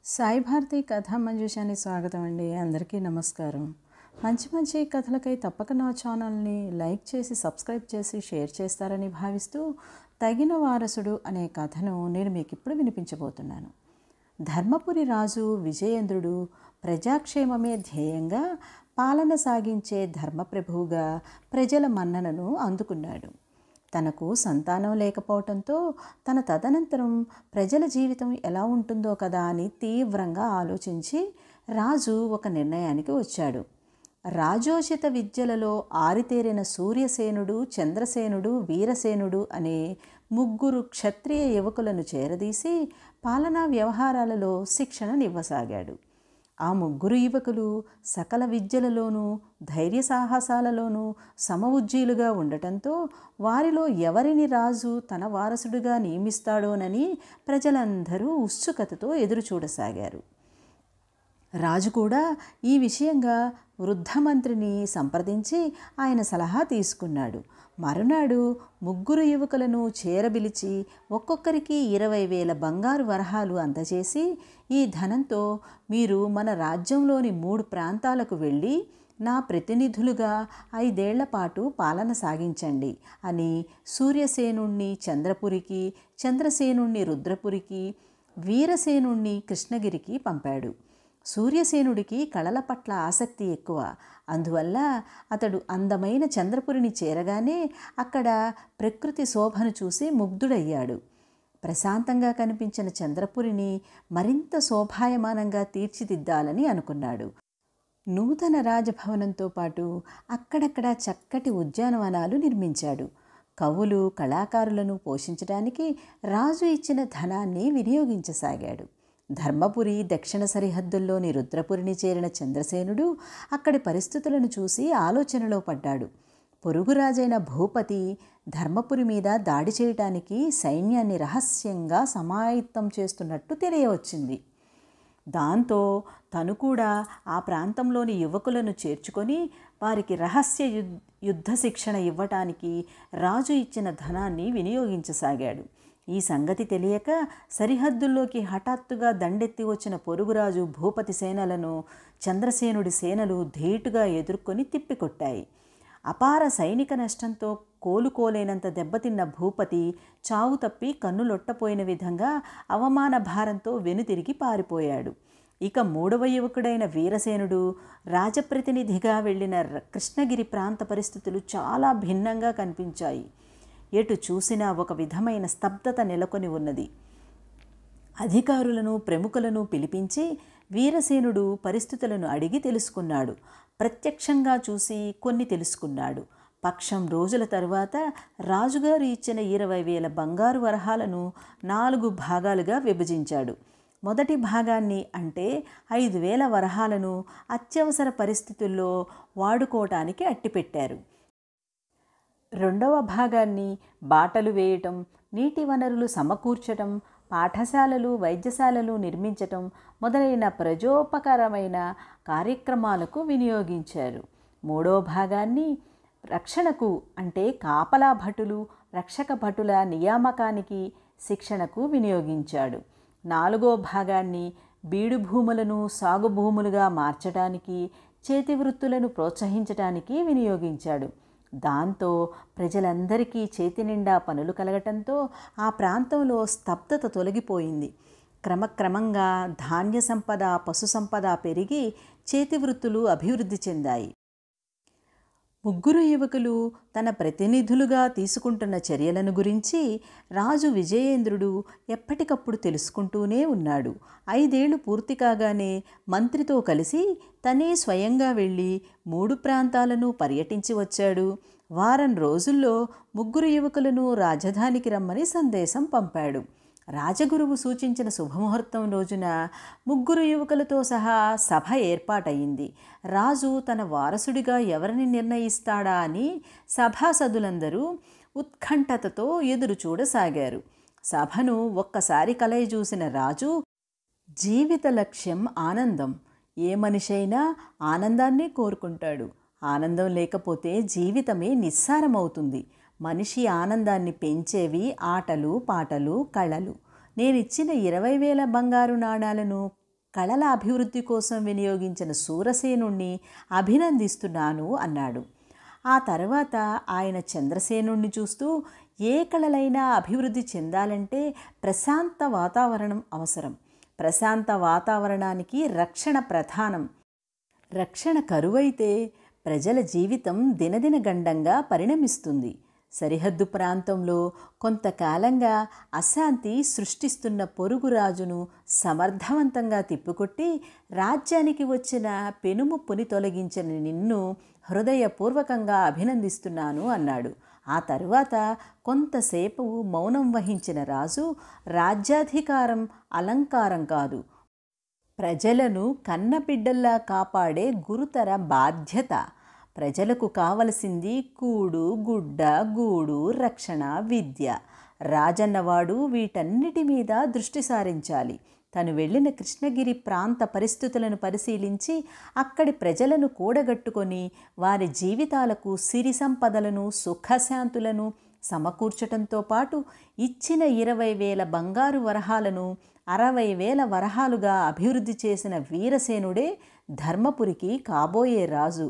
సాయి భారతి కథా మంజుషాని స్వాగతం అండి. అందరికీ నమస్కారం. మంచి మంచి కథలకై తప్పక నా ఛానల్ని లైక్ చేసి సబ్స్క్రైబ్ చేసి షేర్ చేస్తారని భావిస్తూ తగిన వారసుడు అనే కథను నేను మీకు ఇప్పుడు వినిపించబోతున్నాను. ధర్మపురి రాజు విజయేంద్రుడు ప్రజాక్షేమమే ధ్యేయంగా పాలన సాగించే ధర్మప్రభువుగా ప్రజల మన్ననను అందుకున్నాడు. తనకు సంతానం లేకపోవటంతో తన తదనంతరం ప్రజల జీవితం ఎలా ఉంటుందో కదా అని తీవ్రంగా ఆలోచించి రాజు ఒక నిర్ణయానికి వచ్చాడు. రాజోచిత విద్యలలో ఆరితేరిన సూర్యసేనుడు, చంద్రసేనుడు, వీరసేనుడు అనే ముగ్గురు క్షత్రియ యువకులను చేరదీసి పాలనా వ్యవహారాలలో శిక్షణనివ్వసాగాడు. ఆ ముగ్గురు యువకులు సకల విద్యలలోనూ ధైర్య సాహసాలలోనూ సమవుజ్జీలుగా ఉండటంతో వారిలో ఎవరిని రాజు తన వారసుడిగా నియమిస్తాడోనని ప్రజలందరూ ఉత్సుకతతో ఎదురుచూడసాగారు. రాజు కూడా ఈ విషయంగా వృద్ధ మంత్రిని సంప్రదించి ఆయన సలహా తీసుకున్నాడు. మరునాడు ముగ్గురు యువకులను చేరబిలిచి ఒక్కొక్కరికి 20,000 బంగారు వరహాలు అందజేసి, ఈ ధనంతో మీరు మన రాజ్యంలోని 3 ప్రాంతాలకు వెళ్ళి నా ప్రతినిధులుగా 5 ఏళ్ల పాటు పాలన సాగించండి అని సూర్యసేనుణ్ణి చంద్రపురికి, చంద్రసేనుణ్ణి రుద్రపురికి, వీరసేనుణ్ణి కృష్ణగిరికి పంపాడు. సూర్యసేనుడికి కళల పట్ల ఆసక్తి ఎక్కువ. అందువల్ల అతడు అందమైన చంద్రపురిని చేరగానే అక్కడ ప్రకృతి శోభను చూసి ముగ్ధుడయ్యాడు. ప్రశాంతంగా కనిపించిన చంద్రపురిని మరింత శోభాయమానంగా తీర్చిదిద్దాలని అనుకున్నాడు. నూతన రాజభవనంతో పాటు అక్కడక్కడ చక్కటి ఉద్యానవనాలు నిర్మించాడు. కవులు, కళాకారులను పోషించడానికి రాజు ఇచ్చిన ధనాన్ని వినియోగించసాగాడు. ధర్మపురి దక్షిణ సరిహద్దుల్లోని రుద్రపురిని చేరిన చంద్రసేనుడు అక్కడి పరిస్థితులను చూసి ఆలోచనలో పడ్డాడు. పొరుగురాజైన భూపతి ధర్మపురి మీద దాడి చేయటానికి సైన్యాన్ని రహస్యంగా సమాయత్తం చేస్తున్నట్టు తెలియవచ్చింది. దాంతో తను కూడా ఆ ప్రాంతంలోని యువకులను చేర్చుకొని వారికి రహస్య యుద్ధ శిక్షణ ఇవ్వటానికి రాజు ఇచ్చిన ధనాన్ని వినియోగించసాగాడు. ఈ సంగతి తెలియక సరిహద్దుల్లోకి హఠాత్తుగా దండెత్తి వచ్చిన పొరుగురాజు భూపతి సేనలను చంద్రసేనుడి సేనలు ధీటుగా ఎదుర్కొని తిప్పికొట్టాయి. అపార సైనిక నష్టంతో కోలుకోలేనంత దెబ్బతిన్న భూపతి చావు తప్పి కన్నులొట్టపోయిన విధంగా అవమాన భారంతో వెనుతిరిగి పారిపోయాడు. ఇక 3వ యువకుడైన వీరసేనుడు రాజప్రతినిధిగా వెళ్ళిన కృష్ణగిరి ప్రాంత పరిస్థితులు చాలా భిన్నంగా కనిపించాయి. ఎటు చూసినా ఒక విధమైన స్తబ్దత నెలకొని ఉన్నది. అధికారులను, ప్రముఖులను పిలిపించి వీరసేనుడు పరిస్థితులను అడిగి తెలుసుకున్నాడు. ప్రత్యక్షంగా చూసి కొన్ని తెలుసుకున్నాడు. పక్షం రోజుల తరువాత రాజుగారు ఇచ్చిన 20,000 బంగారు వరహాలను 4 భాగాలుగా విభజించాడు. మొదటి భాగాన్ని అంటే 5,000 వరహాలను అత్యవసర పరిస్థితుల్లో వాడుకోవటానికి అట్టిపెట్టారు. రెండవ భాగాన్ని బాటలు వేయటం, నీటి వనరులు సమకూర్చటం, పాఠశాలలు, వైద్యశాలలు నిర్మించటం మొదలైన ప్రజోపకరమైన కార్యక్రమాలకు వినియోగించారు. మూడో భాగాన్ని రక్షణకు అంటే కాపలా భటులు, రక్షక భటుల నియామకానికి, శిక్షణకు వినియోగించాడు. 4వ భాగాన్ని బీడు భూములను సాగు భూములుగా మార్చడానికి, చేతి వృత్తులను ప్రోత్సహించడానికి వినియోగించాడు. దాంతో ప్రజలందరికీ చేతి నిండా పనులు కలగటంతో ఆ ప్రాంతంలో స్తబ్దత తొలగిపోయింది. క్రమక్రమంగా ధాన్య సంపద, పశు సంపద పెరిగి చేతి వృత్తులు అభివృద్ధి చెందాయి. ముగ్గురు యువకులు తన ప్రతినిధులుగా తీసుకుంటున్న చర్యలను గురించి రాజు విజయేంద్రుడు ఎప్పటికప్పుడు తెలుసుకుంటూనే ఉన్నాడు. 5 ఏళ్లు పూర్తి కాగానే మంత్రితో కలిసి తనే స్వయంగా వెళ్ళి 3 ప్రాంతాలను పర్యటించి వచ్చాడు. వారం రోజుల్లో ముగ్గురు యువకులను రాజధానికి రమ్మని సందేశం పంపాడు. రాజగురువు సూచించిన శుభముహూర్తం రోజున ముగ్గురు యువకులతో సహా సభ ఏర్పాటయింది. రాజు తన వారసుడిగా ఎవరిని నిర్ణయిస్తాడా అని సభాసదులందరూ ఉత్కంఠతతో ఎదురు చూడసాగారు. సభను ఒక్కసారి కలయి చూసిన రాజు, జీవిత లక్ష్యం ఆనందం. ఏ మనిషైనా ఆనందాన్ని కోరుకుంటాడు. ఆనందం లేకపోతే జీవితమే నిస్సారమవుతుంది. మనిషి ఆనందాన్ని పెంచేవి ఆటలు, పాటలు, కళలు. నేనిచ్చిన 20,000 బంగారు నాణాలను కళల అభివృద్ధి కోసం వినియోగించిన సూరసేనుణ్ణి అభినందిస్తున్నాను అన్నాడు. ఆ తర్వాత ఆయన చంద్రసేనుణ్ణి చూస్తూ, ఏ కళలైనా అభివృద్ధి చెందాలంటే ప్రశాంత వాతావరణం అవసరం. ప్రశాంత వాతావరణానికి రక్షణ ప్రధానం. రక్షణ కరువైతే ప్రజల జీవితం దినదిన గండంగా పరిణమిస్తుంది. సరిహద్దు ప్రాంతంలో కొంతకాలంగా అశాంతి సృష్టిస్తున్న పొరుగురాజును సమర్థవంతంగా తిప్పుకొట్టి రాజ్యానికి వచ్చిన పెనుముప్పుని తొలగించిన నిన్ను హృదయపూర్వకంగా అభినందిస్తున్నాను అన్నాడు. ఆ తరువాత కొంతసేపు మౌనం వహించిన రాజు, రాజ్యాధికారం అలంకారం కాదు, ప్రజలను కన్నబిడ్డల్లా కాపాడే గురుతర బాధ్యత. ప్రజలకు కావలసింది కూడు, గుడ్డ, గూడు, రక్షణ, విద్య. రాజన్నవాడు వీటన్నిటి మీద దృష్టి సారించాలి. తను వెళ్ళిన కృష్ణగిరి ప్రాంత పరిస్థితులను పరిశీలించి అక్కడి ప్రజలను కూడగట్టుకొని వారి జీవితాలకు సిరి సంపదలను, సుఖశాంతులను సమకూర్చటంతో పాటు ఇచ్చిన 20,000 బంగారు వరహాలను 60,000 వరహాలుగా అభివృద్ధి చేసిన వీరసేనుడే ధర్మపురికి కాబోయే రాజు.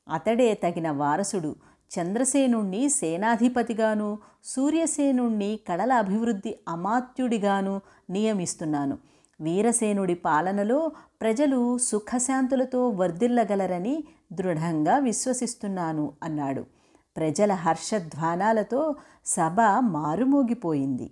అతడే తగిన వారసుడు. చంద్రసేనుణ్ణి సేనాధిపతిగాను, సూర్యసేనుణ్ణి కళల అభివృద్ధి అమాత్యుడిగాను నియమిస్తున్నాను. వీరసేనుడి పాలనలో ప్రజలు సుఖశాంతులతో వర్ధిల్లగలరని దృఢంగా విశ్వసిస్తున్నాను అన్నాడు. ప్రజల హర్షధ్వానాలతో సభ మారుమోగిపోయింది.